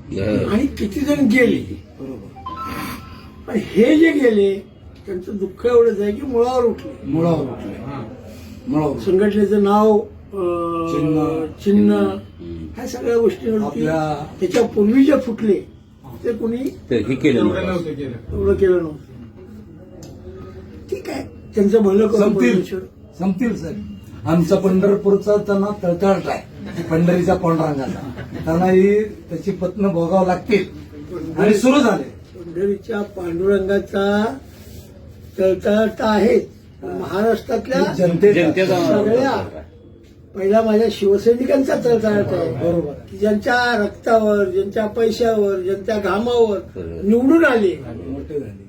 आणि किती जण गेले. पण हे जे गेले त्यांचं दुःख एवढंच आहे की मुळावर उठले. संघटनेचं नाव, चिन्ह, ह्या सगळ्या गोष्टींवरती त्याच्या पूर्वी जे फुटले ते कुणी एवढं केलं नव्हतं. ठीक आहे, त्यांचं भलं करून संपतील सर. आमचा पंढरपूरचा त्यांना तळतळट आहे, पंढरीचा पांडुरंगाचा. त्यांनाही त्याची पत्न भोगावं लागतील आणि सुरू झाले. पंढरीच्या पांडुरंगाचा तळतळट आहे. महाराष्ट्रातल्या जनतेचा सगळ्या पहिला माझ्या शिवसैनिकांचा तळतळाट आहे. बरोबर. की ज्यांच्या रक्तावर, ज्यांच्या पैशावर, ज्यांच्या घामावर निवडून आले, मोठे झाले,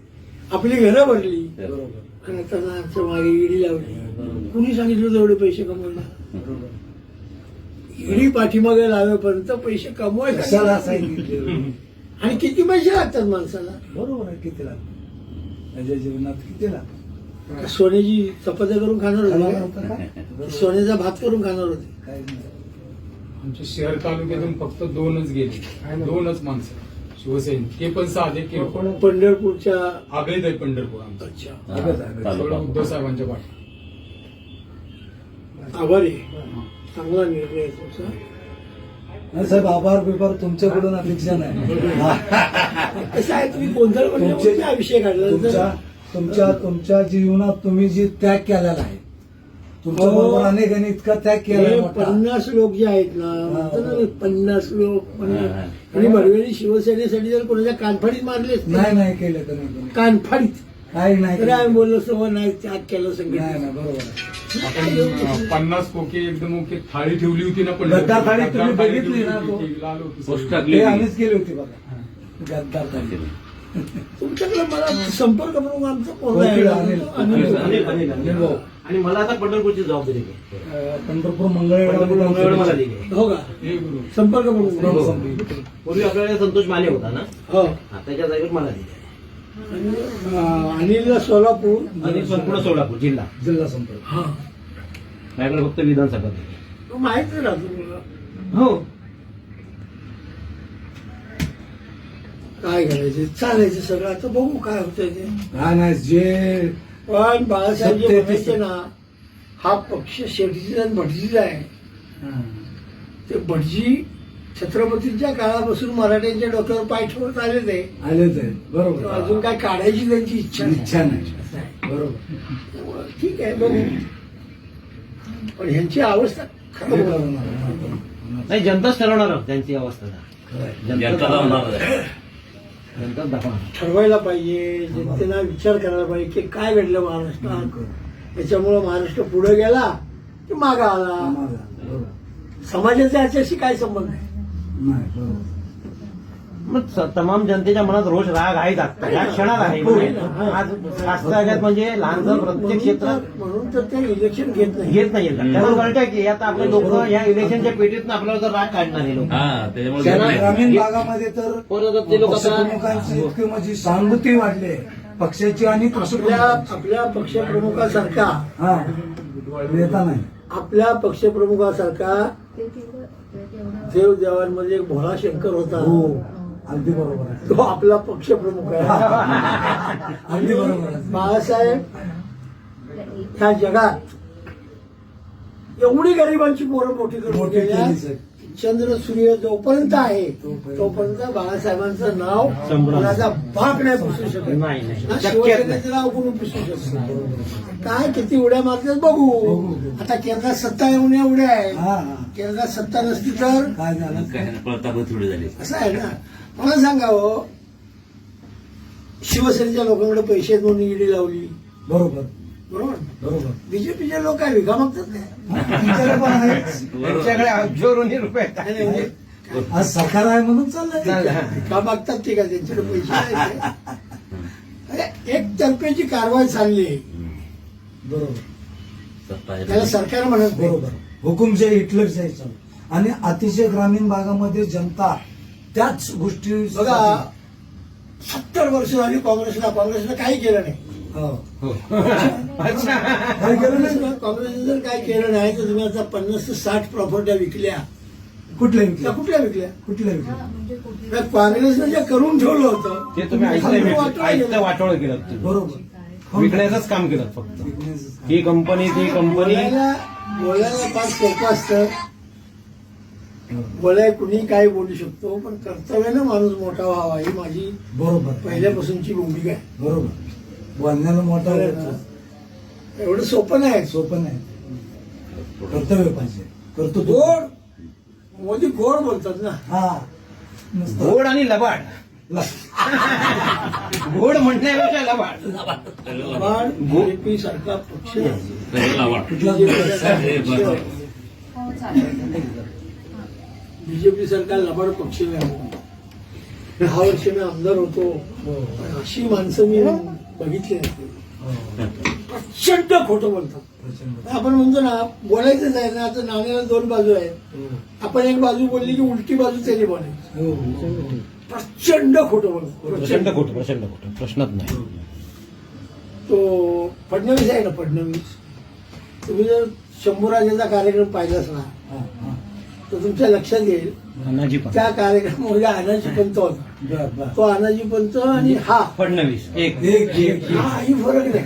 आपली घरं भरली, बरोबर. आणि त्यांना आमच्या मागे ईडी लावली. कुणी सांगितलं होतं एवढे पैसे कमवले? ईडी पाठीमागे लावेपर्यंत पैसे कमवायला कशाला सांगितले? आणि किती पैसे लागतात माणसाला? बरोबर आहे, किती लागतात माझ्या जीवनात, किती लागतात. सोन्याची चपात्या करून खाणार होते, सोन्याचा भात करून खाणार होते. काय नाही. आमच्या शहर तालुक्यातून फक्त 2च गेले, 2च माणसं शिवसैनिक, ते पण साधे किरकोळ. पंढरपूरच्या आगळीत आहे पंढरपूर आमचं. अच्छा, सगळं उद्धव साहेबांच्या पाठी. आभारी चांगला निर्णय आहे तुमचा. नाही साहेब, आभार बिभार तुमच्याकडून अपेक्षा नाही. कसं आहे, तुम्ही गोंधळ म्हणजे हा विषय काढला. तुमच्या जीवनात तुम्ही जी त्याग केलेला आहे, तुमच्या बरोबर अनेकांनी इतका त्याग केला. 50 लोक जे आहेत ना, म्हणतात ना 50 लोक, आणि भडवेली शिवसेनेसाठी जर कोणाच्या कानफाडीत मारलेच नाही केलं तर नाही, कानफाडीत काही नाही तरी आम्ही बोललो सवय नाही, त्याग केलं नाही संघटना. नाही, बरोबर आहे. आपण 50 कोके एकदम ओके थाळी ठेवली होती ना गद्दार थाळी तुम्ही बघितली ना, तो? लाल होती. पोस्ट ते टाकली आम्हीच केली होती बघा, गद्दार थाळी. तुमच्याकडे मला संपर्क म्हणून आमचा फोन अनिल. आहे. आणि मला आता पंढरपूरची जबाबदारी आहे. पंढरपूर मंगळवेढा मला दिली आहे. हो का, हे गुरु. संपर्क म्हणून. पूर्वी आपल्याकडे संतोष माने होता ना, हो. त्याच्या जागेवर मला दिली आहे. आणि अनिलला सोलापूर आणि संपूर्ण सोलापूर जिल्हा संपर्क. हा, माझ्याकडे फक्त विधानसभा दिली. माहित नाही राहतो मला हो, काय करायचं, चालायचं सगळं. आता बघू काय होतंय ते. काय नाही, जे पण बाळासाहेब जे सत्य- म्हणायचे ना, हा पक्ष शेट्टीचा आणि भटजीचा आहे. ते भटजी छत्रपतींच्या काळापासून मराठ्यांच्या डोक्यावर पाय ठेवत आलेच आहे. आलेच आहे, बरोबर. अजून काय काढायची त्यांची इच्छा नाही, असं आहे. बरोबर. त्यामुळं ठीक आहे, बघू. पण ह्यांची अवस्था खराब होणार. नाही, जनताच ठरवणार त्यांची अवस्था. जनता लावणार आहे. जनताच दाखवणार. ठरवायला पाहिजे, जनतेला विचार करायला पाहिजे की काय घडलं महाराष्ट्रात. त्याच्यामुळं महाराष्ट्र पुढे गेला की मागा आला. बरोबर. समाजाचा याच्याशी काय संबंध आहे? नाही, बरोबर. मग तमाम जनतेच्या मनात रोष राग आहेच आता या क्षणात आहे. आज शास्त्रागात म्हणजे लहानसं प्रत्येक क्षेत्रात म्हणून तर ते इलेक्शन घेत नाही. घेत नाहीये. त्यांना कळतंय की आता आपले लोक या इलेक्शनच्या पेटीतून आपल्याला तर राग काढणार हे लोक. हा, त्याच्यामुळे ग्रामीण भागामध्ये तर परत ते लोक आता पक्षप्रमुखांची इतकी म्हणजे सहानुभूती वाढली पक्षाची आणि आपल्या पक्षप्रमुखासारखा हा नेता नाही. आपल्या पक्षप्रमुखासारखा देव देवांमध्ये एक भोळा शंकर होता. हो, अगदी बरोबर आहे. तो आपला पक्षप्रमुख आहे. अगदी बरोबर आहे. बाळासाहेब ह्या जगात एवढी गरिबांची पोरं मोठी करून मोठी गेल्या. केली, सर. चंद्र सूर्य जोपर्यंत आहे तोपर्यंत बाळासाहेबांचं नाव कोणाचा बाप नाही पुसू शकत. नाही, नाही. ना शक्यच नाही. शिवसेनेचं नाव कोणी पुसू शकत. काय किती उड्या मारतात बघू. आता केंद्रात सत्ता येऊन एवढ्या आहे. हा, हा. केंद्रात सत्ता नसती तर काय झालं? पळता थोडी झाली. असं आहे ना. मला सांगावं, शिवसेनेच्या लोकांकडे पैसे आहेत म्हणून ईडी लावली, बरोबर बरोबर. बरोबर. बीजेपीचे लोक काय विका मागतात काय? तुमच्याकडे पण आहेच. त्यांच्याकडे अब्जोरून रुपये काय नाही म्हणजे आज सरकार आहे म्हणून चाललंय. विका मागतात ते का त्यांच्याकडे पैसे नाही ते. अरे, एक तर्फेची कारवाई चालली आहे. बरोबर. त्याला सरकार म्हणत नाही. बरोबर. हुकुमशाही हिटलरशाही चालू आणि अतिशय ग्रामीण भागामध्ये जनता त्याच गोष्टी बघा, 70 वर्ष झाली काँग्रेसनं काही केलं नाही. हो. काही केलं नाही. काँग्रेसनं जर काही केलं नाही तर तुम्ही आता 50 ते 60 प्रॉपर्ट्या विकल्या. कुठल्या त्या विकल्या कुठल्या विकल्या? कुठल्या विकल्या त्या काँग्रेसनं जे करून ठेवलं होतं ते तुम्ही आयतं वाटोळ केलं तुम्ही. बरोबर विकण्याचंच काम केलं फक्त. विकण्याचं काम. ही कंपनी ती कंपनी. बोलायला फार सोपं असतं. बोलाय कुणी काय बोलू शकतो, पण कर्तव्यानं माणूस मोठा व्हावा ही माझी बरोबर पहिल्यापासूनची भूमिका आहे. बरोबर बोलण्याला मोठा होतो. एवढं सोपं नाही. सोपं नाही, कर्तव्य पाहिजे. करतो तो. गोड मोदी गोड बोलतात ना. हा नुसतं. घोड आणि लबाड. घोड म्हणण्यापेक्षा लबाड. पण बीजेपी सारखा पक्ष कुठला बीजेपी सारखा लबाड पक्ष नाही. 10 वर्ष मी आमदार होतो, पण अशी माणसं मी बघितली नाही. प्रचंड खोटं बोलतात. प्रचंड. आपण म्हणतो ना, बोलायचंच आहे ना. आता नाण्याला 2 बाजू आहेत. आपण एक बाजू बोलली की उलटी बाजू त्याने बोलायची. हो. प्रचंड खोटं बोलतो. प्रचंड खोटं, प्रचंड खोटं, प्रश्नच नाही. तो फडणवीस आहे ना, फडणवीस, तुम्ही जर शंभूराजाचा कार्यक्रम पाहिलाच ना, हा, हा. तर तुमच्या लक्षात येईल अनाजी पण. त्या कार्यक्रमामध्ये अनाजी पंत होता. बर बर. तो अनाजी पंत आणि हा फडणवीस एक. ही फरक नाही.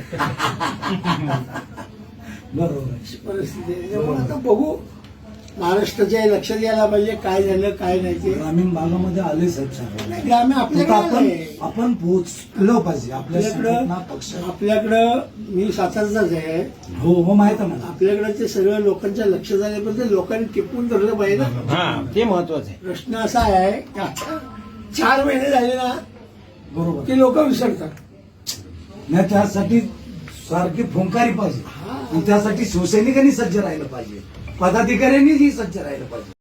बरोबर. अशी परिस्थिती आहे. त्यामुळे आता बघू, महाराष्ट्राच्या लक्षात यायला पाहिजे काय झालं काय नाही ते. ग्रामीण भागामध्ये आले साहेब सगळे. नाही, ग्रामीण फक्त आपल्याकडे आपण आहे. आपण पोहोचलो पाहिजे आपल्या संघटना, पक्ष. आपल्याकडं मी सातारचाच आहे. हो हो माहित आहे मला. आपल्याकडे ते सगळं लोकांच्या लक्षात आल्यापर्यंत लोकांनी टिपून धरलं पाहिजे ना. हा, ते महत्वाचं आहे. प्रश्न असा आहे की आता 4 महिने झाले ना बरोबर. की लोक विसरतात. नाही त्यासाठी सारखी फुंकारी पाहिजे. आणि त्यासाठी शिवसैनिकांनी सज्ज राहिलं पाहिजे, पदाधिकाऱ्यांनीही सज्ज राहिलं पाहिजे.